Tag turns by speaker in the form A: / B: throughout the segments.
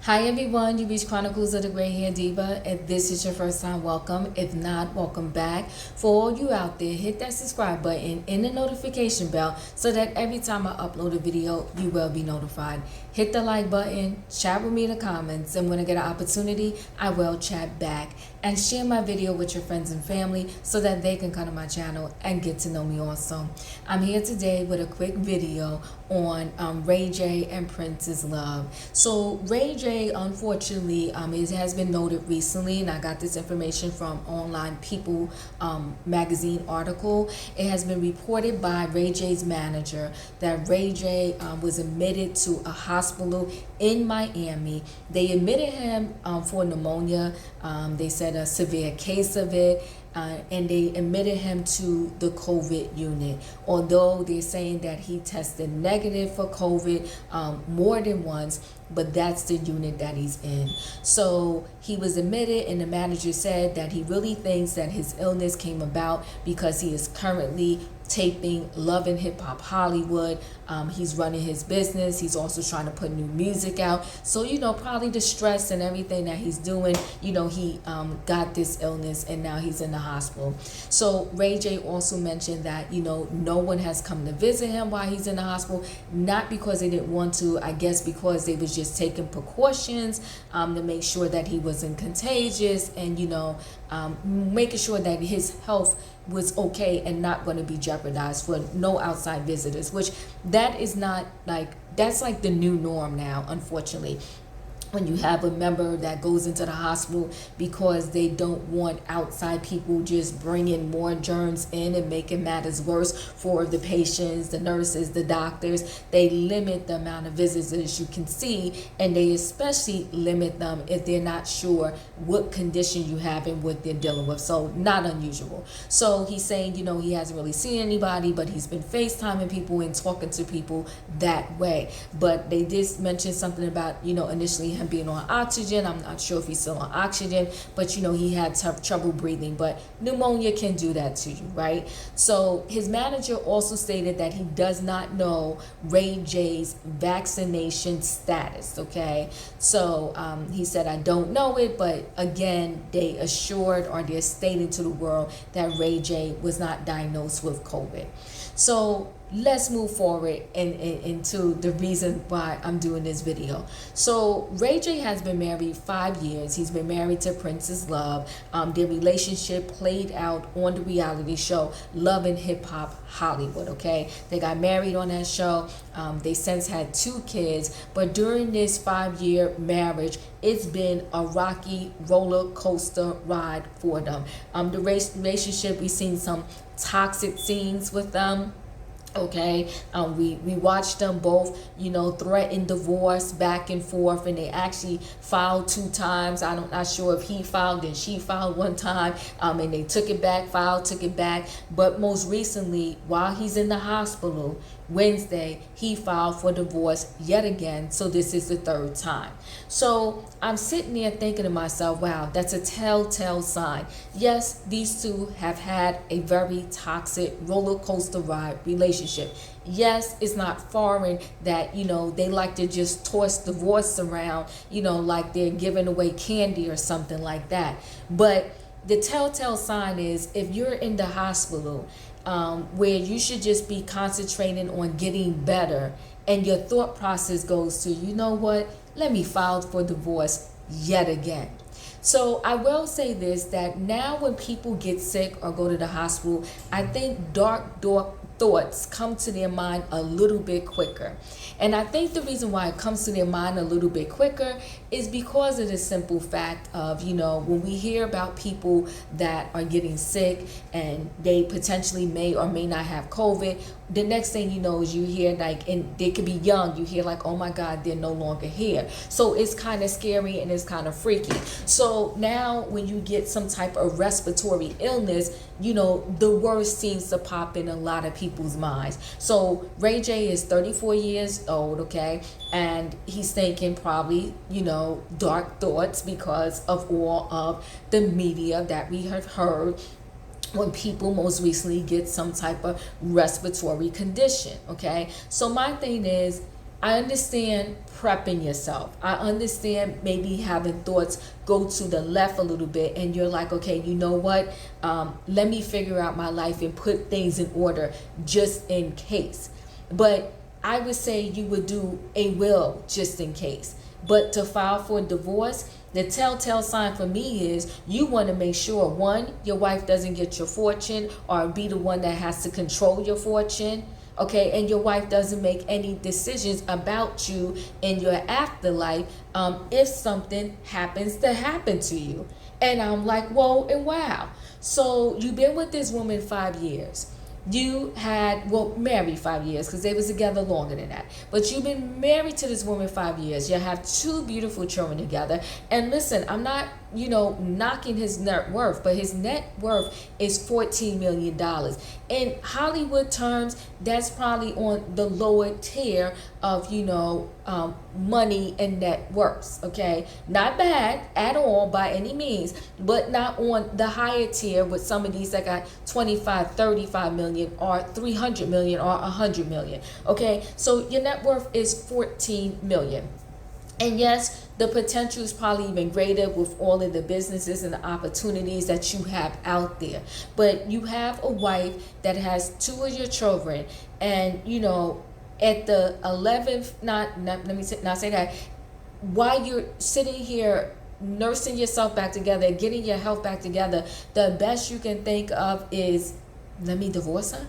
A: Hi everyone, you reached Chronicles of the Gray Hair Diva. If this is your first time, welcome. If not, welcome back. For all you out there, hit that subscribe button and the notification bell so that every time I upload a video, you will be notified. Hit the like button, chat with me in the comments, and when I get an opportunity, I will chat back. And share my video with your friends and family so that they can come to my channel and get to know me also. I'm here today with a quick video on Ray J and Prince's love. So Ray J, unfortunately, it has been noted recently, and I got this information from Online People magazine article. It has been reported by Ray J's manager that Ray J was admitted to a hospital in Miami. They admitted him for pneumonia. They said a severe case of it. And they admitted him to the COVID unit. Although they're saying that he tested negative for COVID more than once, but that's the unit that he's in. So he was admitted, and the manager said that he really thinks that his illness came about because he is currently taping Love and Hip Hop Hollywood. He's running his business. He's also trying to put new music out. So, probably the stress and everything that he's doing, he got this illness and now he's in the hospital. So Ray J also mentioned that, no one has come to visit him while he's in the hospital, not because they didn't want to, I guess because they was just taking precautions to make sure that he wasn't contagious and, making sure that his health was okay and not going to be jeopardized for no outside visitors, which that is not that's like the new norm now, unfortunately. When you have a member that goes into the hospital because they don't want outside people just bringing more germs in and making matters worse for the patients, the nurses, the doctors, they limit the amount of visitors you can see, and they especially limit them if they're not sure what condition you have and what they're dealing with. So not unusual. So he's saying, he hasn't really seen anybody, but he's been FaceTiming people and talking to people that way. But they did mention something about, initially him being on oxygen. I'm not sure if he's still on oxygen, but he had trouble breathing. But pneumonia can do that to you, right? So his manager also stated that he does not know Ray J's vaccination status, okay? So he said, I don't know it, but again, they assured, or they're stating to the world that Ray J was not diagnosed with COVID. So let's move forward into the reason why I'm doing this video. So Ray J has been married 5 years. He's been married to Prince's love. Their relationship played out on the reality show Love and Hip Hop Hollywood, okay? They got married on that show. They since had 2 kids, but during this 5-year marriage, it's been a rocky roller coaster ride for them. The relationship, we've seen some toxic scenes with them. Okay, we watched them both, threaten divorce back and forth, and they actually filed 2 times. I'm not sure if he filed and she filed 1 time, and they took it back, filed, took it back. But most recently, while he's in the hospital, Wednesday, he filed for divorce yet again. So this is the 3rd time. So I'm sitting there thinking to myself, wow, that's a telltale sign. Yes, these two have had a very toxic roller coaster ride relationship. Yes, it's not foreign that, they like to just toss divorce around, like they're giving away candy or something like that. But the telltale sign is if you're in the hospital, where you should just be concentrating on getting better, and your thought process goes to, what, let me file for divorce yet again. So I will say this, that now when people get sick or go to the hospital, I think dark thoughts come to their mind a little bit quicker. And I think the reason why it comes to their mind a little bit quicker is because of the simple fact of, when we hear about people that are getting sick and they potentially may or may not have COVID, the next thing you know is you hear and they could be young, you hear oh my God, they're no longer here. So it's kind of scary and it's kind of freaky. So now when you get some type of respiratory illness, the worst seems to pop in a lot of people's minds. So Ray J is 34 years old, okay? And he's thinking probably, dark thoughts because of all of the media that we have heard when people most recently get some type of respiratory condition, okay? So my thing is, I understand prepping yourself. I understand maybe having thoughts go to the left a little bit and you're like, okay, you know what? Let me figure out my life and put things in order just in case. But I would say you would do a will just in case. But to file for divorce, the telltale sign for me is you want to make sure, one, your wife doesn't get your fortune or be the one that has to control your fortune. Okay, and your wife doesn't make any decisions about you in your afterlife if something happens to happen to you. And I'm like, whoa and wow. So you've been with this woman 5 years. You had, well, married 5 years because they was together longer than that. But you've been married to this woman 5 years. You have 2 beautiful children together. And listen, I'm not, knocking his net worth, but his net worth is $14 million. In Hollywood terms, that's probably on the lower tier of, money and net worths, okay? Not bad at all by any means, but not on the higher tier with some of these that got 25, 35 million or 300 million or 100 million, okay? So your net worth is 14 million. And yes, the potential is probably even greater with all of the businesses and the opportunities that you have out there. But you have a wife that has 2 of your children, and at the 11th, let me not say that, while you're sitting here nursing yourself back together, getting your health back together, the best you can think of is, let me divorce her.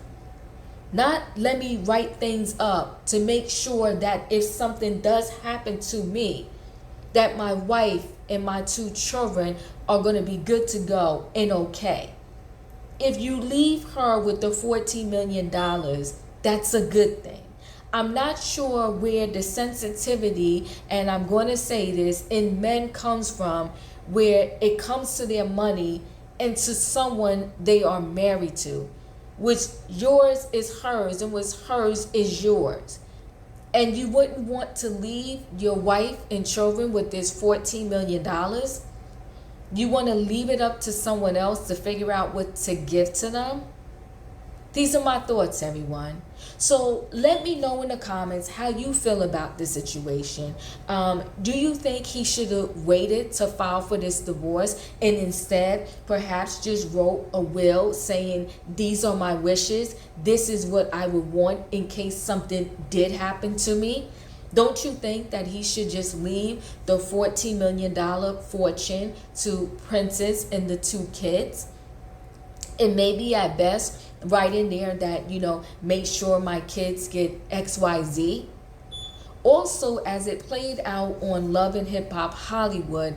A: Not let me write things up to make sure that if something does happen to me, that my wife and my 2 children are going to be good to go and okay. If you leave her with the $14 million, that's a good thing. I'm not sure where the sensitivity, and I'm going to say this, in men comes from, where it comes to their money and to someone they are married to, which yours is hers and what's hers is yours. And you wouldn't want to leave your wife and children with this $14 million. You want to leave it up to someone else to figure out what to give to them. These are my thoughts, everyone. So let me know in the comments how you feel about this situation. Do you think he should have waited to file for this divorce and instead perhaps just wrote a will saying, these are my wishes, this is what I would want in case something did happen to me? Don't you think that he should just leave the $14 million fortune to Princess and the 2 kids? And maybe at best, write in there that, make sure my kids get XYZ. Also, as it played out on Love and Hip Hop Hollywood,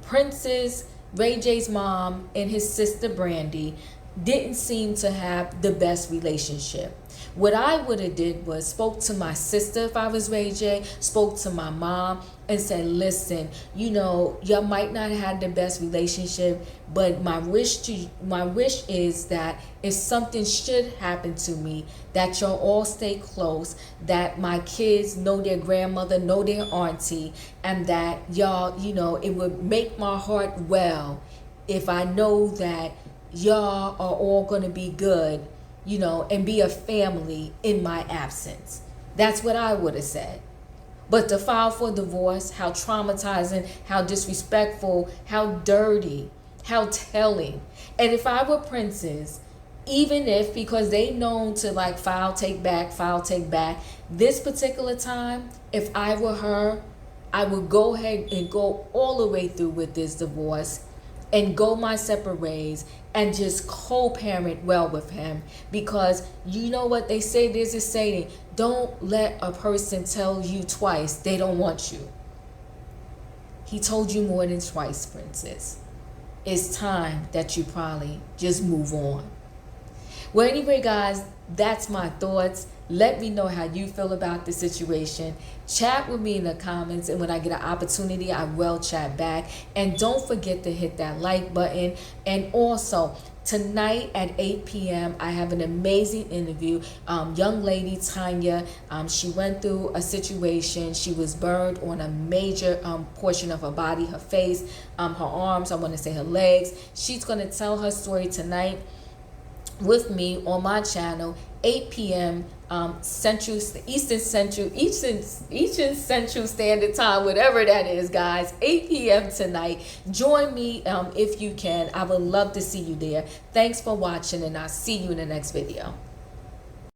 A: Princess, Ray J's mom, and his sister Brandy didn't seem to have the best relationship. What I would have did was spoke to my sister if I was Ray J, spoke to my mom and said, listen, y'all might not have the best relationship, but my wish is that if something should happen to me, that y'all all stay close, that my kids know their grandmother, know their auntie, and that y'all, it would make my heart well if I know that y'all are all going to be good, and be a family in my absence. That's what I would have said. But to file for divorce, how traumatizing, how disrespectful, how dirty, how telling. And if I were Princess, even if, because they known to file, take back, this particular time, if I were her, I would go ahead and go all the way through with this divorce and go my separate ways and just co-parent well with him. Because you know what they say, there's a saying, don't let a person tell you twice they don't want you. He told you more than twice, Princess. It's time that you probably just move on. Well, anyway, guys, that's my thoughts. Let me know how you feel about the situation. Chat with me in the comments, and when I get an opportunity, I will chat back. And don't forget to hit that like button. And also, tonight at 8 p.m., I have an amazing interview. Young lady, Tanya, she went through a situation. She was burned on a major portion of her body, her face, her arms, I want to say her legs. She's going to tell her story tonight with me on my channel, 8 p.m. Eastern Central Standard Time, whatever that is, guys. 8 p.m. tonight. Join me if you can. I would love to see you there. Thanks for watching, and I'll see you in the next video.